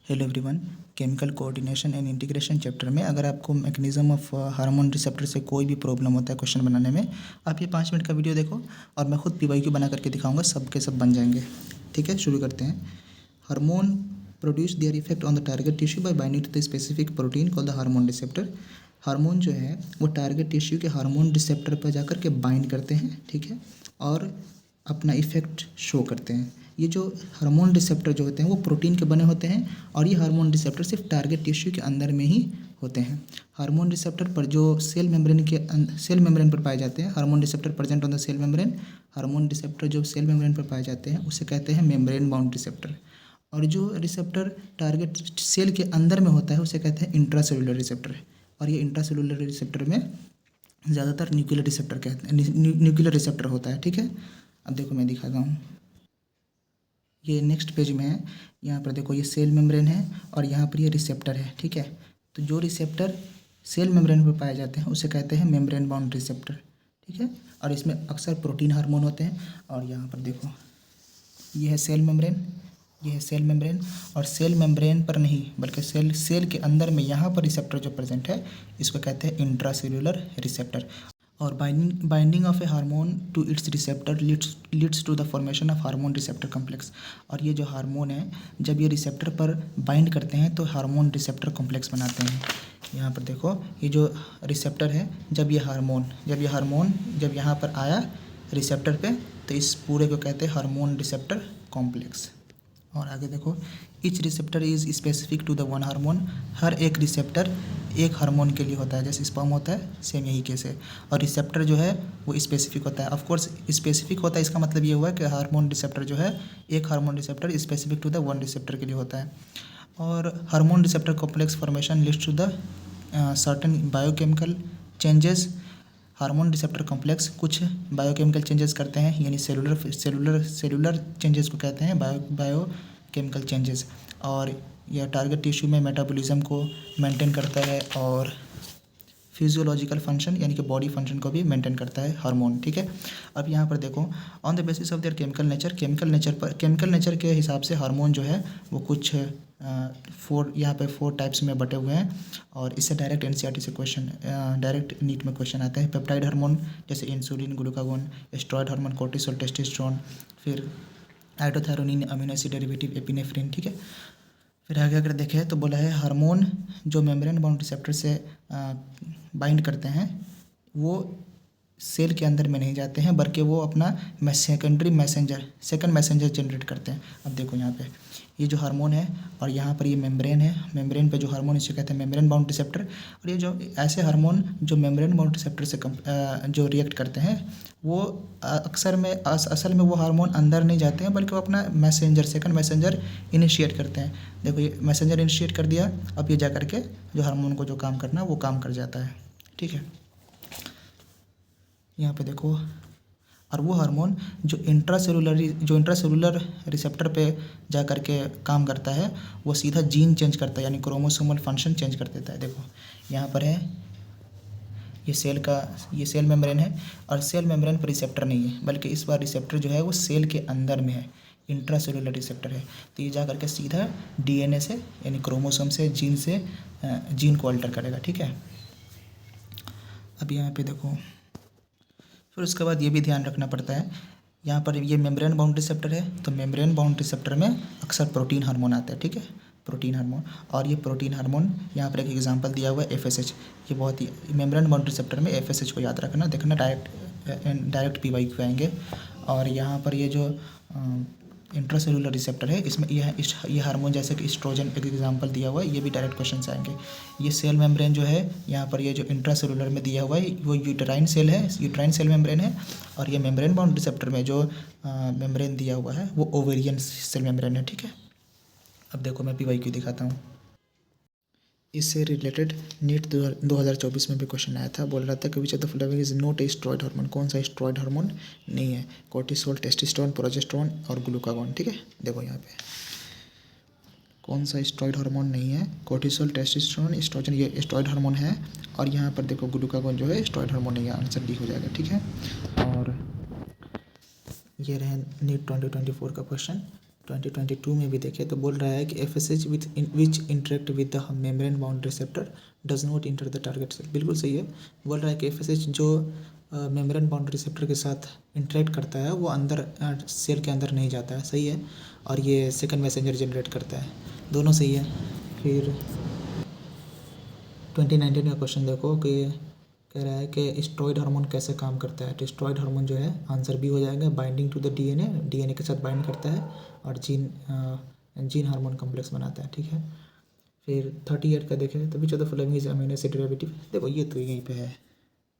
Hello everyone. Chemical coordination and integration chapter में अगर आपको मैकेनिज्म ऑफ हार्मोन रिसेप्टर से कोई भी प्रॉब्लम होता है क्वेश्चन बनाने में, आप ये 5 मिनट का वीडियो देखो और मैं खुद पीवाईक्यू बना करके दिखाऊंगा, सब के सब बन जाएंगे। ठीक है, शुरू करते हैं। Hormone produce their effect on the target tissue by binding to the specific protein called the hormone receptor. Hormone जो है वो टारगेट टिश्यू के हार्मोन रिसेप्टर पर जाकर के बाइंड करते हैं, ठीक है, और अपना इफेक्ट शो करते हैं। ये जो हार्मोन रिसेप्टर जो होते हैं वो प्रोटीन के बने होते हैं और ये हार्मोन रिसेप्टर सिर्फ टारगेट टिश्यू के अंदर में ही होते हैं। हार्मोन रिसेप्टर पर जो सेल मेम्ब्रेन पर पाए जाते हैं, hormone receptor present on the cell membrane, hormone receptor जो सेल मेम्ब्रेन पर पाए जाते हैं उसे कहते हैं मेम्ब्रेन बाउंड रिसेप्टर। और जो रिसेप्टर टारगेट सेल के अंदर में होता है उसे कहते हैं इंट्रासेलुलर रिसेप्टर। और ये इंट्रासेलुलर रिसेप्टर में ज़्यादातर न्यूक्लियर रिसेप्टर कहते हैं, न्यूक्लियर रिसेप्टर होता है। ठीक है, अब देखो मैं दिखाता हूँ, ये नेक्स्ट पेज में है। यहाँ पर देखो ये सेल मेम्ब्रेन है और यहाँ पर ये रिसेप्टर है। ठीक है, तो जो रिसेप्टर सेल मेम्ब्रेन पर पाए जाते हैं उसे कहते हैं मेम्ब्रेन बाउंड रिसेप्टर। ठीक है, और इसमें अक्सर प्रोटीन हार्मोन होते हैं। और यहाँ पर देखो ये है सेल मेम्ब्रेन, ये है सेल मेम्ब्रेन, और सेल मेम्ब्रेन पर नहीं बल्कि सेल के अंदर में यहाँ पर रिसेप्टर जो प्रेजेंट है इसको कहते हैं इंट्रासेलुलर रिसेप्टर। और binding of a hormone to its receptor leads to the formation of hormone receptor complex. और ये जो हार्मोन है जब ये रिसेप्टर पर बाइंड करते हैं तो हार्मोन रिसेप्टर कॉम्प्लेक्स बनाते हैं। यहाँ पर देखो ये जो रिसेप्टर है, जब ये हार्मोन जब यहाँ पर आया रिसेप्टर पे तो इस पूरे को कहते हैं हार्मोन रिसेप्टर कॉम्प्लेक्स। और आगे देखो, each receptor is specific to the one hormone. हर एक रिसेप्टर एक हार्मोन के लिए होता है, जैसे स्पर्म होता है सेम यही केस है। और रिसेप्टर जो है वो स्पेसिफिक होता है। ऑफ कोर्स स्पेसिफिक होता है, इसका मतलब ये हुआ कि हार्मोन रिसेप्टर जो है एक hormone receptor specific to the one receptor के लिए होता है। और hormone receptor complex formation leads to the certain biochemical changes. Hormone receptor complex कुछ बायोकेमिकल चेंजेस करते हैं, यानी सेलुलर चेंजेस को कहते हैं बायोकेमिकल चेंजेस। और यह टारगेट टिश्यू में मेटाबॉलिज्म को मेंटेन करता है और फिजियोलॉजिकल फंक्शन यानी कि बॉडी फंक्शन को भी मेंटेन करता है हार्मोन। ठीक है, अब यहाँ पर देखो, on the basis of their chemical nature के हिसाब से हार्मोन जो है वो कुछ यहाँ पे 4 टाइप्स में बटे हुए हैं। और इससे डायरेक्ट एनसीईआरटी से क्वेश्चन, डायरेक्ट नीट में क्वेश्चन आते हैं। पेप्टाइड हार्मोन जैसे insulin, glucagon, steroid hormone, cortisol, testosterone, फिर आइटोथायरोनिन, अमीनो एसिड डेरिवेटिव, एपिनेफ्रिन। ठीक है, फिर आगे अगर देखें तो बोला है हार्मोन जो मेम्ब्रेन बाउंड रिसेप्टर से बाइंड करते हैं वो सेल के अंदर में नहीं जाते हैं बल्कि वो अपना सेकंड मैसेंजर जनरेट करते हैं। अब देखो यहाँ पे ये जो हार्मोन है और यहाँ पर ये मेम्ब्रेन है, मेम्ब्रेन पे जो हार्मोन इसे कहते हैं मेम्ब्रेन बाउंड रिसेप्टर। और ये जो ऐसे हार्मोन जो मेम्ब्रेन बाउंड रिसेप्टर से जो रिएक्ट करते हैं वो असल में वो हार्मोन अंदर नहीं जाते हैं बल्कि वो अपना सेकंड मैसेंजर इनिशिएट करते हैं। देखो ये मैसेंजर इनिशिएट कर दिया, अब ये जा करके जो हार्मोन को जो काम करना है वो काम कर जाता है। ठीक है, यहाँ पे देखो, और वो हार्मोन जो इंट्रासेलुलर रिसेप्टर पे जा कर के काम करता है वो सीधा जीन चेंज करता है, यानी क्रोमोसोमल फंक्शन चेंज कर देता है। देखो यहाँ पर है ये सेल मेम्ब्रेन है और सेल मेम्ब्रेन पर रिसेप्टर नहीं है बल्कि इस बार रिसेप्टर जो है वो सेल के अंदर में है, इंट्रासेलुलर रिसेप्टर है। तो ये जा करके सीधा डीएनए से यानी क्रोमोसोम से जीन को अल्टर करेगा। ठीक है, अब यहाँ पे देखो, फिर उसके बाद ये भी ध्यान रखना पड़ता है, यहाँ पर ये मेम्ब्रेन बाउंड रिसेप्टर है तो मेम्ब्रेन बाउंड रिसेप्टर में अक्सर प्रोटीन हार्मोन आता है। ठीक है, प्रोटीन हार्मोन, और ये प्रोटीन हार्मोन यहाँ पर एक एग्जांपल दिया हुआ है एफएसएच। ये बहुत ही मेम्ब्रेन बाउंड रिसेप्टर में एफएसएच को याद रखना, देखना डायरेक्ट पीवाईक्यू आएंगे। और यहाँ पर ये जो इंट्रासेलुलर रिसेप्टर है इसमें ये हार्मोन जैसे कि एस्ट्रोजन एक एग्जांपल दिया हुआ है, ये भी डायरेक्ट क्वेश्चन आएंगे। ये सेल मेम्ब्रेन जो है यहाँ पर ये जो इंट्रासेलुलर में दिया हुआ है वो यूटेराइन सेल मेम्ब्रेन है। और ये मेम्ब्रेन बाउंड रिसेप्टर में जो मेम्ब्रेन दिया हुआ है वो ओवेरियन सेल मेम्ब्रेन है। ठीक है, अब देखो मैं पीवाईक्यू दिखाता हूँ। इससे रिलेटेड नीट 2024 में भी क्वेश्चन आया था, बोल रहा था कि which of the following is not a steroid hormone. कौन सा स्टेरॉयड हार्मोन नहीं है? कोर्टिसोल, टेस्टोस्टेरोन, प्रोजेस्टेरोन और ग्लूकागोन। ठीक है, देखो यहाँ पे कौन सा स्टेरॉयड हार्मोन नहीं है? कोर्टिसोल, टेस्टोस्टेरोन, एस्ट्रोजन ये स्टेरॉयड हार्मोन है। और यहाँ पर देखो ग्लूकागोन जो है स्टेरॉयड हार्मोन नहीं है, आंसर डी हो जाएगा। ठीक है, और ये रहे नीट 2024 का क्वेश्चन। 2022 में भी देखें तो बोल रहा है कि FSH which interact with the membrane bound receptor does not enter the target cell. बिल्कुल सही है। बोल रहा है कि FSH जो मेम्ब्रेन बाउंड रिसेप्टर के साथ इंटरेक्ट करता है वो अंदर सेल के अंदर नहीं जाता है। सही है। और ये सेकंड मैसेंजर जनरेट करता है। दोनों सही है। फिर 2019 का क्वेश्चन देखो कि कह रहा है कि स्टेरॉयड हार्मोन कैसे काम करता है। तो स्टेरॉयड हार्मोन जो है आंसर बी हो जाएगा, बाइंडिंग टू द डीएनए के साथ बाइंड करता है और जीन हार्मोन कॉम्प्लेक्स बनाता है। ठीक है। फिर 38 का देखें तो which of the following is amino acid derivative. देखो ये तो यहीं पे है,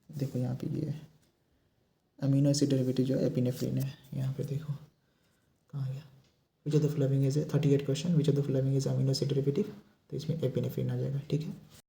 देखो यहाँ पे ये अमीनो एसिड डेरिवेटिव जो है एपिनेफ्रिन है। यहाँ पे देखो कहाँ गया, which of the following is 38 question, which of the following is amino acid derivative. तो इसमें एपिनेफ्रिन आ जाएगा। ठीक है।